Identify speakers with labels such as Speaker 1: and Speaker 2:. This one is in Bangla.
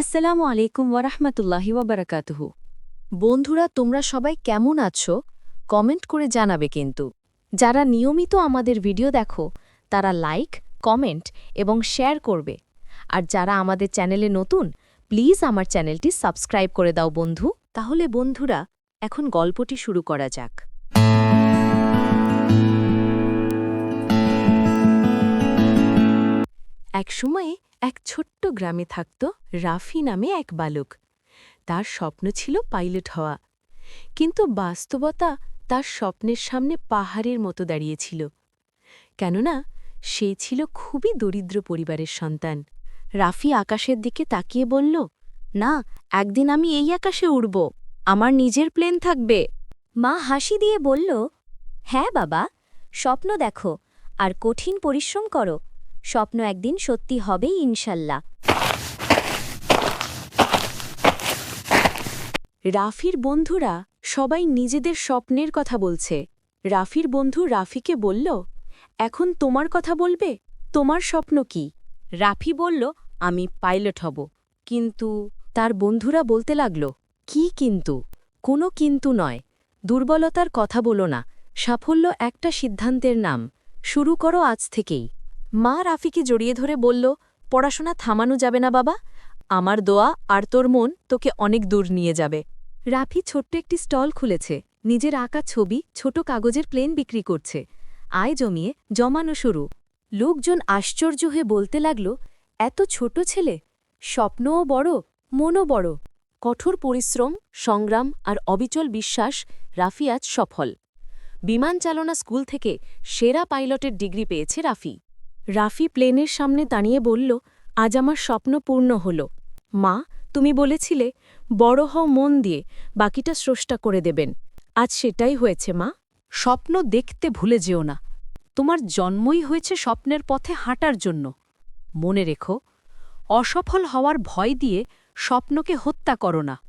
Speaker 1: আসসালামু আলাইকুম ওয়ারাহমাতুল্লাহি ওয়াবারাকাতুহু।
Speaker 2: বন্ধুরা, তোমরা সবাই কেমন আছো? কমেন্ট করে জানাবে কিন্তু। যারা নিয়মিত আমাদের ভিডিও দেখো তারা লাইক, কমেন্ট এবং শেয়ার করবে। আর যারা আমাদের চ্যানেলে নতুন, প্লিজ আমার চ্যানেলটি সাবস্ক্রাইব করে দাও বন্ধু। তাহলে বন্ধুরা, এখন গল্পটি শুরু করা যাক। একসময়ে এক ছোট্ট গ্রামে থাকত রাফি নামে এক বালক। তার স্বপ্ন ছিল পাইলট হওয়া, কিন্তু বাস্তবতা তার স্বপ্নের সামনে পাহাড়ের মতো দাঁড়িয়েছিল। কেননা সে ছিল খুবই দরিদ্র পরিবারের সন্তান। রাফি আকাশের দিকে তাকিয়ে বলল, না, একদিন আমি এই আকাশে উড়ব, আমার নিজের প্লেন থাকবে।
Speaker 1: মা হাসি দিয়ে বলল, হ্যাঁ বাবা, স্বপ্ন দেখো আর কঠিন পরিশ্রম করো। স্বপ্ন একদিন সত্যি হবেই ইনশাল্লাহ।
Speaker 2: রাফির বন্ধুরা সবাই নিজেদের স্বপ্নের কথা বলছে। রাফির বন্ধু রাফিকে বলল, এখন তোমার কথা বলবে, তোমার স্বপ্ন কি? রাফি বলল, আমি পাইলট হব। কিন্তু তার বন্ধুরা বলতে লাগল, কি কিন্তু? কোনো কিন্তু নয়, দুর্বলতার কথা বলো না, সাফল্য একটা সিদ্ধান্তের নাম, শুরু করো আজ থেকেই। মা রাফিকে জড়িয়ে ধরে বলল, পড়াশোনা থামানো যাবে না বাবা, আমার দোয়া আর তোর মন তোকে অনেক দূর নিয়ে যাবে। রাফি ছোট্ট একটি স্টল খুলেছে, নিজের আঁকা ছবি ছোট কাগজের প্লেন বিক্রি করছে। আয় জমিয়ে জমানো শুরু। লোকজন আশ্চর্য হয়ে বলতে লাগল, এত ছোট ছেলে, স্বপ্নও বড়, মনও বড়। কঠোর পরিশ্রম, সংগ্রাম আর অবিচল বিশ্বাস, রাফি আজ সফল। বিমান চালনা স্কুল থেকে সেরা পাইলটের ডিগ্রি পেয়েছে রাফি। রাফি প্লেনের সামনে দাঁড়িয়ে বলল, আজ আমার স্বপ্ন পূর্ণ হল। মা, তুমি বলেছিলে বড় হও মন দিয়ে, বাকিটা স্রষ্টা করে দেবেন। আজ সেটাই হয়েছে মা। স্বপ্ন দেখতে ভুলে যেও না, তোমার জন্মই হয়েছে স্বপ্নের পথে হাঁটার জন্য। মনে রেখো, অসফল হওয়ার ভয় দিয়ে স্বপ্নকে হত্যা করো না।